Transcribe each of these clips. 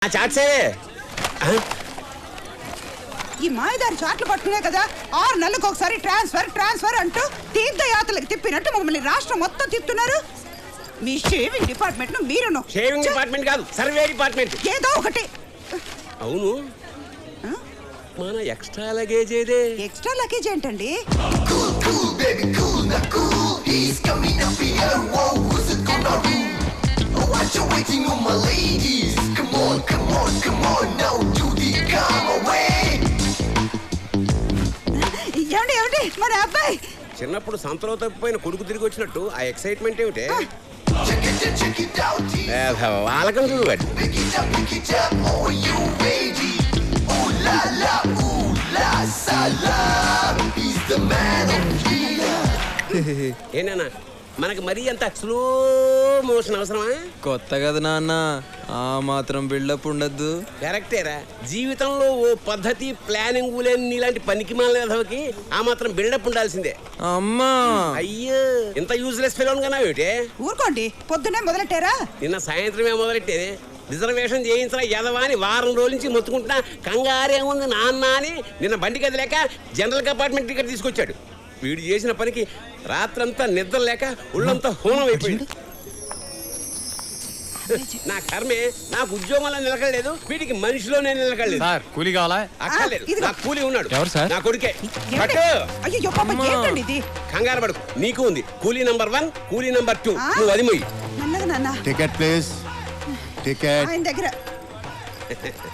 చాట్సే ఈ మాయదారి చాట్లు పట్టుకునే కదా 6 నెలలకు ఒకసారి ట్రాన్స్ఫర్ అంటూ తీర్థయాత్రలకు తిప్పినట్టు మమ్మల్ని రాష్ట్రం మొత్తం తిప్పుతున్నారు. మీ షేవింగ్ డిపార్ట్మెంట్ మీరును. షేవింగ్ డిపార్ట్మెంట్ కాదు, సర్వే డిపార్ట్మెంట్. ఏదో ఒకటి. అవును, మన ఎక్స్ట్రా లగేజ్ ఏదే? ఎక్స్ట్రా లగేజ్ ఏంటండి? What you waiting on, my ladies? Come on, now do the come away. ఏమండి మన అబ్బాయి చిన్నప్పుడు సంతలో తప్పిపోయిన కొడుకు తిరిగి వచ్చినట్టు ఆ ఎక్సైట్మెంట్ ఏమిటే? Check it out, వాళ్ళకం చూడు. pick it up, are you ready? Ooh la salam, he's the man of here. ఏనా మనకి మరీ అంత స్లో మోషన్ అవసరమా? కొత్త కదా నాన్న, ఆ మాత్రం బిల్డప్ ఉండద్దు. కరెక్టేరా, జీవితంలో ఓ పద్ధతి ప్లానింగ్ లేని నీలాంటి పనికి మాలకి ఆ మాత్రం బిల్డప్ ఉండాల్సిందే. అమ్మా అయ్యో, ఇంత యూజ్లెస్ ఫెలోన్ కన్నా ఏమిటే? ఊరుకోండి, పొద్దునే మొదలెట్టారా? నిన్న సాయంత్రమే మొదలెట్టేది. రిజర్వేషన్ చేయించిన యదవాని వారం రోజుల నుంచి మొత్తుకుంటున్నా. కంగారేముంది నాన్న అని నిన్న బండి కదిలేక జనరల్ కంపార్ట్మెంట్ టికెట్ తీసుకొచ్చాడు. వీడు చేసిన పనికి రాత్రంతా నిద్ర లేక ఒళ్ళంతా హోనం అయిపోయింది. నా కర్మే, నాకు ఉద్యోగంలో నిలకడలేదు, వీడికి మనిషిలోనే నిలకడలేదు. సార్ కూలీ కావాలా? అక్కర్లేదు, నా కూలీ ఉన్నాడు. ఎవరు సార్? నా కొడుకే. ఏమండి? పట్టు. అయ్యో పాప, ఏంటండి ఇది? కంగారు పడుకు, నీకు ఉంది కూలీ నంబర్ 1, కూలీ నంబర్ 2. నువ్వు అది మొయ్యి. మెల్లగా నాన్న. Ticket please. టికెట్ ఆయన దగ్గర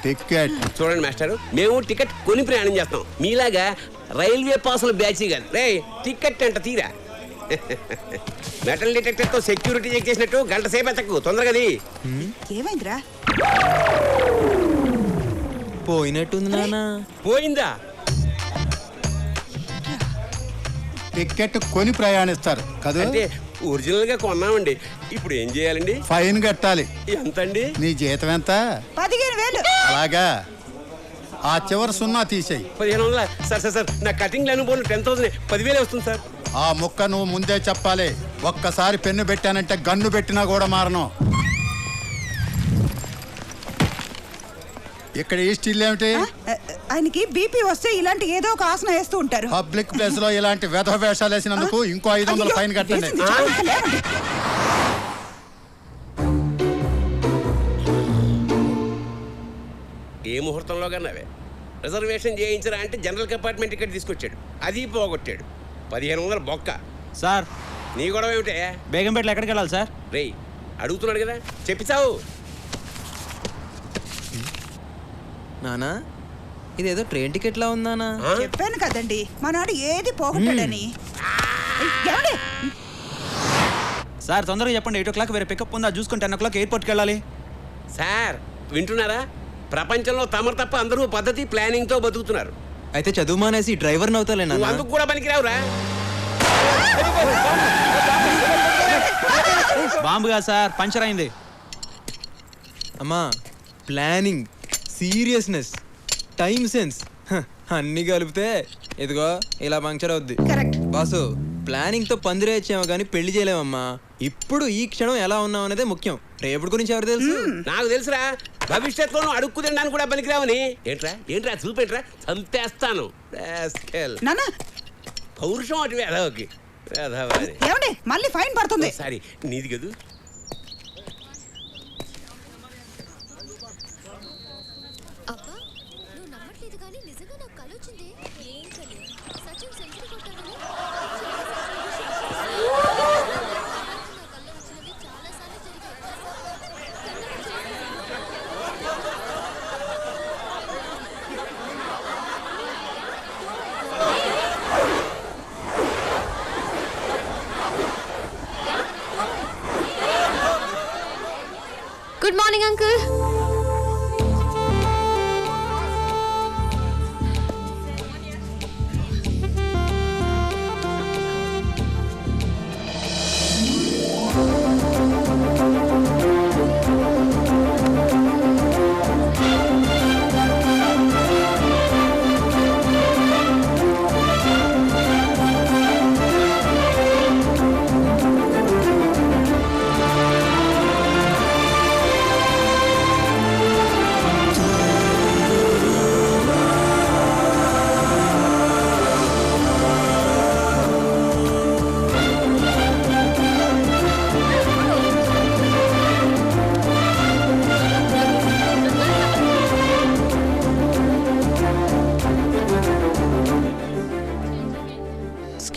టికెట్. చూడండి మాస్టర్, మేము టికెట్ కొని ప్రయాణం చేస్తాం, మీలాగా రైల్వే పాసులు బ్యాచీ కాదు. రే టికెట్ అంట తీరా. మెటల్ డిటెక్టర్ తో సెక్యూరిటీ చెక్ చేసినట్టు గంట సేపు ఎత్తకు, తొందరగది. ఏమైందిరా? పోయినట్టుంది నాన్న. పోయిందా? టికెట్ కొని ప్రయాణిస్తారు కదా. అంటే ఒరిజినల్ గా కొన్నామండి. ఇప్పుడు ఏం చేయాలండి? ఫైన్ కట్టాలి. ఎంతండి? నీ జీతం ఎంత? 15,000. అలాగా, ఆ చివరి 0 తీసేయి. 1500. సార్ నా కటింగ్ అనుభవం 10,000. 10,000 వస్తుంది సార్. ఆ ముక్క నువ్వు ముందే చెప్పాలి. ఒక్కసారి పెన్ను పెట్టానంటే గన్ను పెట్టినా కూడా మారను. ఇక్కడ ఈ స్టిల్ ఏమిటి? ఆయనకి బీపీ వస్తే ఇలాంటి ఏదో ఒక ఆసన వేస్తూ ఉంటారు. పబ్లిక్ ప్లేస్ లో ఇలాంటి వెధ వేషాలు వేసినందుకు ఇంకో 500 ఫైన్ కట్టండి. ఏ ముహూర్తంలో కన్నావే? రిజర్వేషన్ చేయించరా అంటే జనరల్ కంపార్ట్మెంట్ టికెట్ తీసుకొచ్చాడు, అది పోగొట్టాడు. 1500 బొక్క. సార్ నీ గొడవ ఏమిటే? బేగంపేటలో ఎక్కడికి వెళ్ళాలి సార్? రేయ్ అడుగుతున్నాడు కదా, చెప్పిస్తావు. నానా ఇదేదో ట్రైన్ టికెట్ లా ఉందానా? చెప్పాను కదండి, మనాడు ఏది పోగొట్టాడని. ఏమండి? సార్ తొందరగా చెప్పండి, 8 o'clock వేరే పికప్ ఉందా చూసుకుని 10 o'clock ఎయిర్పోర్ట్కి వెళ్ళాలి. సార్ వింటున్నారా? ప్రపంచంలో తమరు తప్ప అందరూ పద్ధతి ప్లానింగ్ తో బతుకుతున్నారు. అయితే చదువు మానేసి డ్రైవర్ని అవుతాలే నువ్వు నాన్న. అందుకు కూడా పనికిరావురా. బాంబుగా సార్, పంచర్ అయింది. అమ్మా ప్లానింగ్, సీరియస్నెస్, టైం సెన్స్ అన్ని కలిపితే ఇదిగో ఇలా పంక్చర్ అవుద్ది. కరెక్ట్. బాసు, ప్లానింగ్ తో పందిరేచ్చామో కానీ పెళ్లి చేయలేమమ్మా. ఇప్పుడు ఈ క్షణం ఎలా ఉన్నాం అనేదే ముఖ్యం. రేపటి గురించి ఎవరు తెలుసు? నాకు తెలుసురా, భవిష్యత్తులో అడుక్కు తినడానికి కూడా పనికిరావని. ఏంట్రా చూపెట్రా, చంపేస్తాను. నాన్న, పౌరుషం అటు వేదవకి. ఏమండి మళ్ళీ ఫైన్ పడుతుంది. సారీ, నీది కదూ. అబ్బా, నువ్వు నమ్మట్లేదు కానీ నిజంగా నాకు కల వచ్చింది. ఏం కలి? సచిన్ సెంచరీ కొట్టాడని. నా కల్లో వచ్చినవి చాలా సార్లు జరిగాయి. Good morning uncle.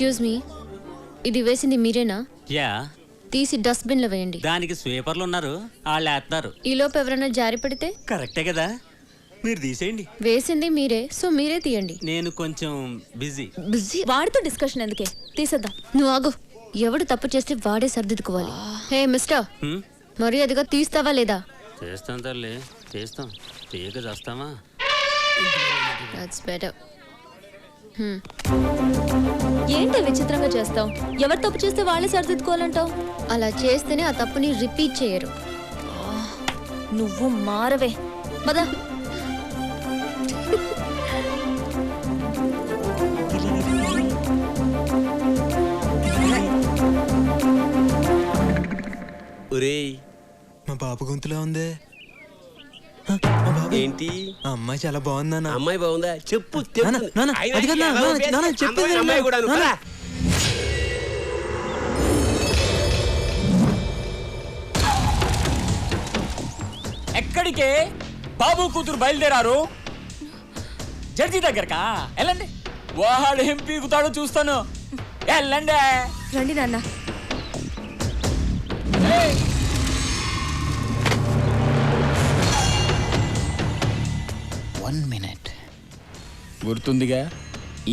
Excuse me, ఇది వేసింది మీరేనా? యా, తీసి డస్ట్బిన్ లో వేయండి. దానికి స్వీపర్లు ఉన్నారు, వాళ్ళు వేస్తారు. ఈలోపు ఎవరైనా జారి పడితే? కరెక్టే కదా, మీరు తీసేయండి. వేసింది మీరే, సో మీరే తీయండి. నేను కొంచెం బిజీ. బిజీ వాడితో డిస్కషన్ ఎందుకే, తీసేద్దాం. నువ్వు ఆగు, ఎవడు తప్పు చేస్తే వాడే సర్దిద్దుకోవాలి. హే మిస్టర్, మరి అదిగా తీస్తావా లేదా? చేస్తాం తల్లి, చేస్తాం. తీయక చేస్తామా? That's better. ఏంటి విచిత్రంగా చేస్తావు? ఎవరు తప్పు చేస్తే వాళ్ళే సరిదిద్దుకోవాలంటావు? అలా చేస్తేనే ఆ తప్పుని రిపీట్ చేయరు. నువ్వు మారవే. పద. ఒరేయ్, మా బాబు గొంతులా ఉందే. ఏంటి ఆ అమ్మాయి చాలా బాగుందన్న. అమ్మాయి బాగుందా? చెప్పు నాన్న, నాన్న, అది కాదు నాన్న, నాన్న, చెప్పేది విను. అమ్మాయి కూడా నాన్న. ఎక్కడికే బాబు కూతురు బయలుదేరారు? జడ్జి దగ్గరకా? వెళ్ళండి, వాడు ఏం పీకుతాడో చూస్తాను. వెళ్ళండి. రండి నాన్న. One minute. గుర్తుందిగా,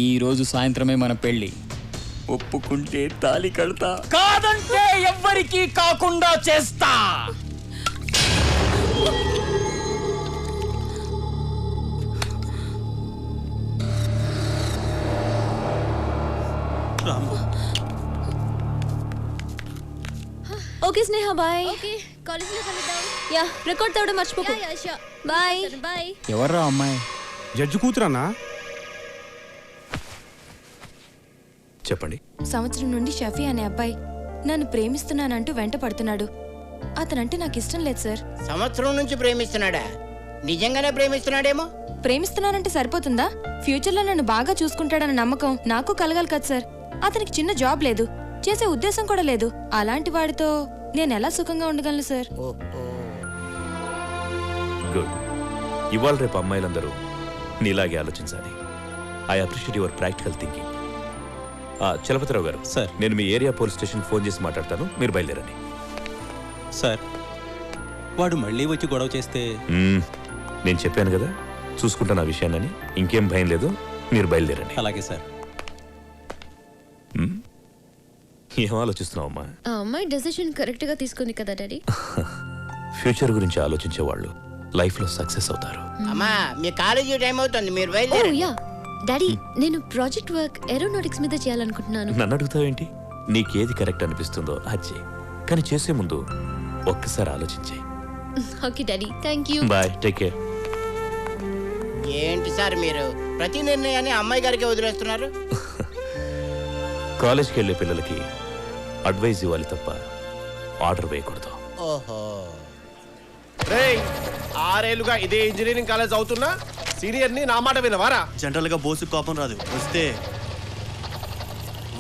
ఈ రోజు సాయంత్రమే మన పెళ్లి. ఒప్పుకుంటే తాళి కడతా, కాదంటే ఎవ్వరికి కాకుండా చేస్తా. ఓకే స్నేహ, బాయ్. ఓకే, కాలేజీలో కలుద్దాం. యా, రికార్డ్ తేవడం మర్చిపోకు. బాయ్. బాయ్. ఎవర్రా అమ్మాయి? జడ్జి కూతురన్నా? చెప్పండి. సంవత్సరం నుండి షఫీ అనే అబ్బాయి నన్ను ప్రేమిస్తున్నానంటూ వెంట పడుతున్నాడు. అతనంటే నాకు ఇష్టం లేదు సార్. సంవత్సరం నుంచి ప్రేమిస్తున్నాడా? నిజంగానే ప్రేమిస్తున్నాడేమో. ప్రేమిస్తున్నానంటే సరిపోతుందా? ఫ్యూచర్లో నన్ను బాగా చూసుకుంటాడన్న నమ్మకం నాకు కలగాలి కదా సార్. అతనికి చిన్న జాబ్ లేదు, చేసే ఉద్దేశం కూడా లేదు. అలాంటి వాడితో నేను ఎలా సుఖంగా ఉండగలను సార్? గుడ్. ఇవాళ రేపు అమ్మాయిలందరూ నీలాగే ఆలోచించాలి. I appreciate your practical thinking. Chalapathirao గారు, సార్, నేను మీ ఏరియా పోలీస్ స్టేషన్ ఫోన్ చేసి మాట్లాడతాను, మీరు బయలుదేరండి. సార్, వాడు మళ్ళీ వచ్చి గొడవ చేస్తే? నేను చెప్పాను కదా, చూసుకుంటాను ఆ విషయాన్ని. ఇంకేం భయం లేదు, మీరు బయలుదేరండి. అలాగే సార్. ఏం ఆలోచిస్తున్నావమ్మా? ఆ అమ్మాయి డెసిషన్ కరెక్ట్ గా తీసుకుంది కదా డాడీ. ఫ్యూచర్ గురించి ఆలోచించే వాళ్ళు లైఫ్ లో సక్సెస్ అవుతారు. అమ్మా, మీ కాలేజీ టైం అవుతుంది, మీరు ఓ బయలుదేరండి. యా డాడీ, నేను ప్రాజెక్ట్ వర్క్ ఏరోనాటిక్స్ మీద చేయాలనుకుంటున్నాను. నన్ను అడుగుతావేంటి? నీకేది కరెక్ట్ అనిపిస్తుందో అది చెయ్యి, కానీ చేసే ముందు ఒక్కసారి ఆలోచించే. Okay daddy, thank you. Bye, take care. ఏంటి సార్ మీరు ప్రతి నిర్ణయాన్ని అమ్మాయి గారికి వదిలేస్తున్నారు? కాలేజ్కి వెళ్ళే పిల్లలకి అడ్వైజ్ ఇవ్వాలి తప్ప ఆర్డర్ వేయకూడదు. ఓహో. 6 ఏళ్లుగా ఇదే ఇంజనీరింగ్ కాలేజ్ అవుతున్నా సీనియర్ ని నా మాట వినవారా? జనరల్ గా బోసు కోపం రాదు, వస్తే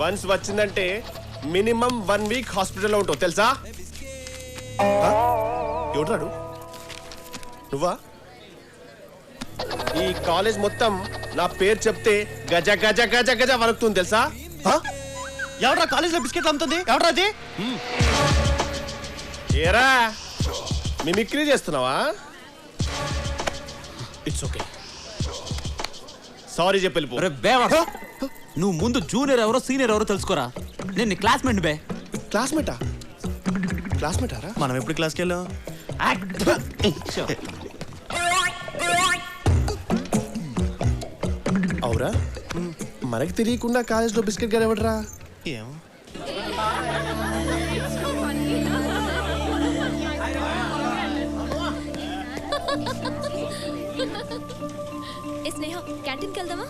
వన్స్ వచ్చిందంటే మినిమం 1 వీక్ హాస్పిటల్లో ఉంటావు తెలుసా? ఎవడాడు? నువ్వా? ఈ కాలేజ్ మొత్తం నా పేరు చెప్తే గజ గజ గజ గజ వణుకుతుంది తెలుసా? ఎవరా కాలేజీలో బిస్కెట్లు అమ్ముతుంది? ఎవరా అది? ఏరా మిమిక్రీ చేస్తున్నావా? ఇట్స్ ఓకే, సారీ చెప్పి వెళ్ళిపో. నువ్వు ముందు జూనియర్ ఎవరో సీనియర్ ఎవరో తెలుసుకోరా. నేను నీ క్లాస్మేట్ బే. క్లాస్మేటా? క్లాస్మేటారా? మనం ఎప్పుడు క్లాస్కి వెళ్ళాం? అవురా, మనకి తెలియకుండా కాలేజ్లో బిస్కెట్ గారు ఎవడరా? ఏం స్నేహ, క్యాంటీన్కి వెళ్దామా?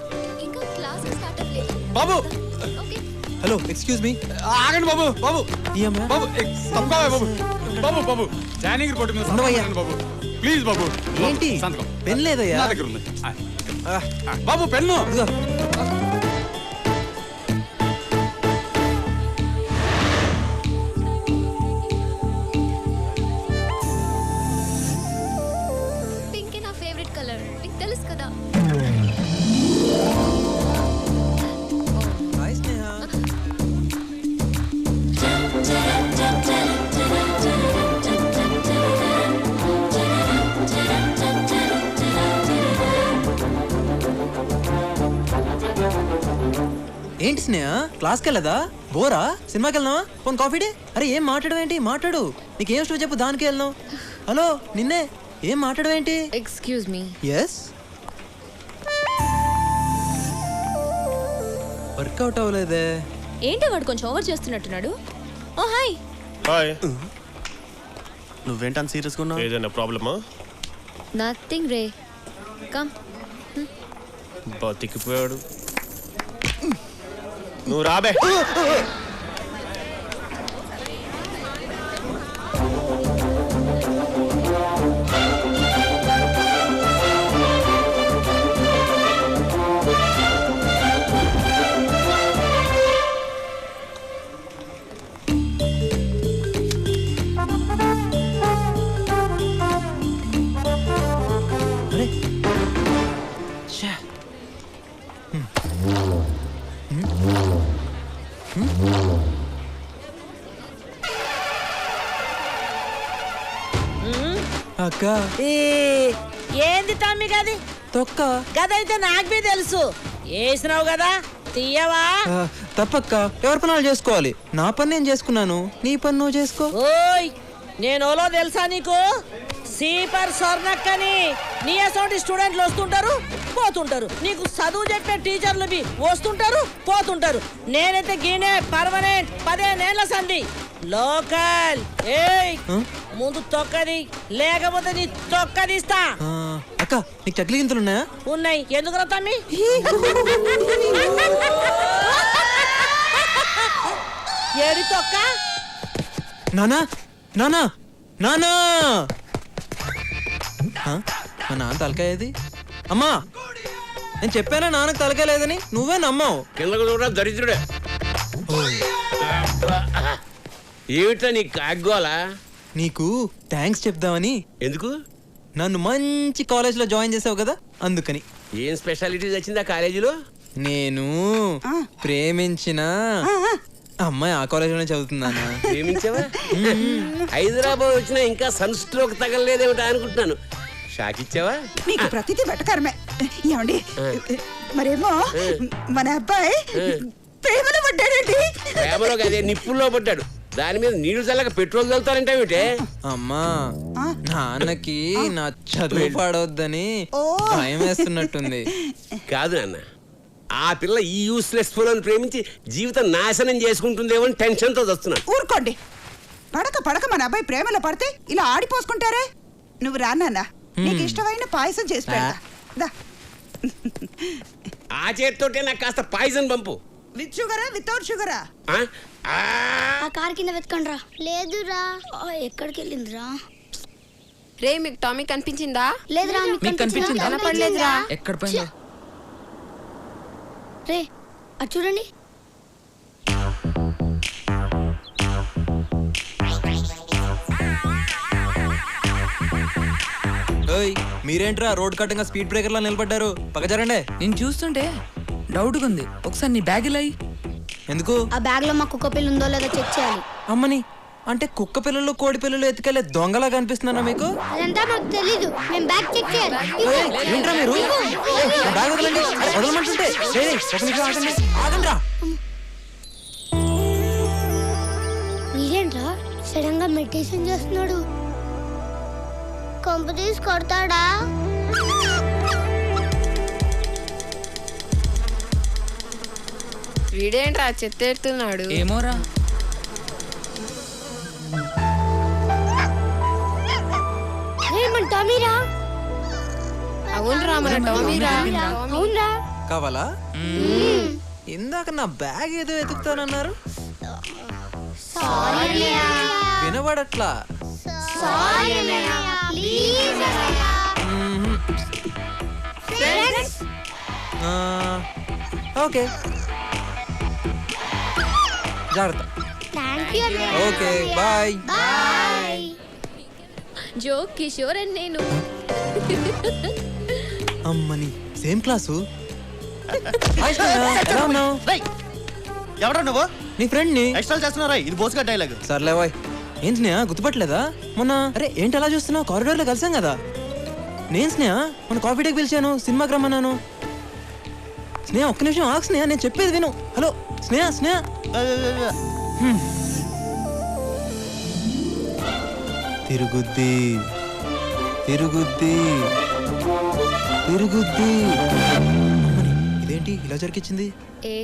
ఇంకా క్లాస్ స్టార్ట్ అవ్వలేదు. బాబు, ఓకే. Hello, excuse me. ఆగండి బాబు. బాబు, ఈ అమ్మాయి బాబు, తప్పుకోవే బాబు. బాబు, బాబు, జాయినింగ్ రిపోర్ట్ మీద ఉండవయ్యా. బాబు, ప్లీజ్ బాబు. ఏంటి? సంతకం పెన్ లేదయ్యా? నా దగ్గర ఉంది. బాబు, పెన్ను. ఇదిగో. పింక్ నా ఫేవరెట్ కలర్, నీకు తెలుసు కదా. హాయ్ స్నేహ. ఏంటి స్నేహ క్లాస్కి వెళ్ళదా బోరా సినిమాకి వెళ్దామా పోనీ కాఫీ డే అరే ఏం మాట్లాడవేంటి మాట్లాడు నీకేం ఇష్టం చెప్పు దానికి వెళ్దాం హలో నిన్నే ఏం మాట్లాడవేంటి ఎక్స్క్యూజ్ మీ ఎస్ వర్కౌట్ అవ్వలేదే ఏంటి వాడు కొంచెం ఓవర్ చేస్తున్నట్టున్నాడు. ఓ హాయ్. హాయ్. నువ్వేంటని సీరియస్గా ఉన్నావు? ఏదైనా ప్రాబ్లమా? నథింగ్ రే కమ్. బతికిపోయాడు. నువ్వు రాబే. అక్క ఏంది తమ్మి గది తొక్క గదైతే నాకు బి తెలుసు వేసినావు కదా తీయవా. తప్పక్క ఎవరి పనులు చేసుకోవాలి నా పని నేను చేసుకున్నాను నీ పని నువ్వు చేసుకో. ఓయ్ నేనోలో తెలుసా నీకు? సీపర్ స్వర్ణక్కని నీ అసోంటి స్టూడెంట్లు వస్తుంటారు పోతుంటారు, నీకు చదువు చెప్పే టీచర్లు బి వస్తుంటారు పోతుంటారు. నేనైతే గీనే పర్మనెంట్ 15 ఏళ్ల సంధి లోకల్. ఏయ్ ముందు తొక్కది లేకపోతే నీ తొక్కదిస్తా. అక్క నీకు చక్లి గింతలు ఉన్నాయా? ఉన్నాయి. ఎందుకు రా తమ్మి? ఏడి తొక్క? నానా నానా నానా మా నాన్న తలకాయది అమ్మా నేను చెప్పానా నాన్నకు తలకాయ లేదని నువ్వే నమ్మావు. కిందకు చూడ దరిద్రుడే. ఏమిటా నీ కాగ్గోలా? నీకు థ్యాంక్స్ చెప్దామని. ఎందుకు? నన్ను మంచి కాలేజ్లో జాయిన్ చేసావు కదా అందుకని. ఏం స్పెషాలిటీస్ వచ్చిందా కాలేజీలో? నేను ప్రేమించిన అమ్మాయి ఆ కాలేజీలోనే చదువుతున్నానా. ప్రేమించావా? హైదరాబాద్ వచ్చినా ఇంకా సన్ స్ట్రోక్ తగలలేదేమిటా అనుకుంటున్నాను. షాక్ ఇచ్చావా? మీకు ప్రతిదీ వెటకారమే. ఏమండి మరేమో మన అబ్బాయి ప్రేమలో పడ్డాడండి. ప్రేమలో అదే నిప్పుల్లో పడ్డాడు. దాని మీద నీళ్లు చల్లక పెట్రోల్ చల్లుతారంటే అమ్మా నాన్నకి నా చదువు పాడవద్దని భయం వేస్తున్నట్టుంది. కాదు నాన్న, ఆ పిల్ల ఈ యూస్లెస్ ఫోన్ ప్రేమించి జీవితం నాశనం చేసుకుంటుందేమో అని టెన్షన్తో వస్తున్నాను. ఊరుకోండి. పడక పడక మన అబ్బాయి ప్రేమలో పడితే ఇలా ఆడిపోసుకుంటారే. నువ్వు రానా నీకు ఇష్టమైన పాయసం చేసి పెడతా. ఆ చేతితోటే నాకు కాస్త పాయిజన్ పంపు. విత్ షుగరా వితౌట్ షుగరా? ఆ కార్ కింద వెతకండ్రా. లేదురా. ఎక్కడికి వెళ్ళిందిరా? రే మీకు టామీ కనిపించిందా? లేదురా. మీకు కనిపించిందా? కనపడలేదురా. ఎక్కడ పోయిందో? రే అది చూడండి. మీరేంట్రా రోడ్ కట్టంగా స్పీడ్ బ్రేకర్ లా నిలబడ్డారు? పక్కజరండి. నేను చూస్తుంటే డౌట్ ఉంది. ఒకసారి నీ బ్యాగ్ ఇలా ఎందుకు? ఆ బ్యాగ్ లో మా కుక్క పిల్ల ఉందో లేదో చెక్ చేయాలి. అమ్మని అంటే కుక్క పిల్లలు కోడి పిల్లలు ఎత్తుకెళ్లే దొంగలా కనిపిస్తున్నారా మీకు? అదంతా మాకు తెలీదు. మేము బ్యాగ్ చెక్ చేయాలి. ఏంట్రా మీరు? బ్యాగ్ వదలండి. వదలమంటుంటే ఒక నిమిషం ఆగండి. ఆగండిరా. మీరేంట్రా సడన్ గా మెడిటేషన్ చేస్తున్నాడు? కొంప తీసి కొడతాడా? వీడేంట్రా చెత్త ఎడుతున్నాడు? ఏమోరా. టామీరా. అవునరా మన టామీరా. అవునరా. కావాలా? ఇందాక నా బ్యాగ్ ఏదో ఎతుకుతానన్నారు. వినబడట్లా. ఓకే జాగ్రత్త. Okay bye. జో కిషోర్ అని నేను. అమ్మని సేమ్ క్లాసు. ఎవరా నువ్వు? నీ ఫ్రెండ్ ని. ఎక్స్ట్రా చేస్తున్నారా? ఇది బోస్గా డైలాగ్. సర్లే బాయ్. ఏం స్నేహ గుర్తుపట్టలేదా మొన్న? అరే ఏంటి అలా చూస్తున్నావు? కారిడార్ లో కలిసాం కదా. నేను స్నేహ మన కాఫీ డేకి పిలిచాను, సినిమాకి రమ్మన్నాను. స్నేహ ఒక్క నిమిషం ఆగు స్నేహ, నేను చెప్పేది విను. హలో స్నేహ, స్నేహ. తిరుగుద్ది తిరుగుద్ది తిరుగుద్ది. అమ్మని, ఇదేంటి ఇలా జరిగించింది? ఏ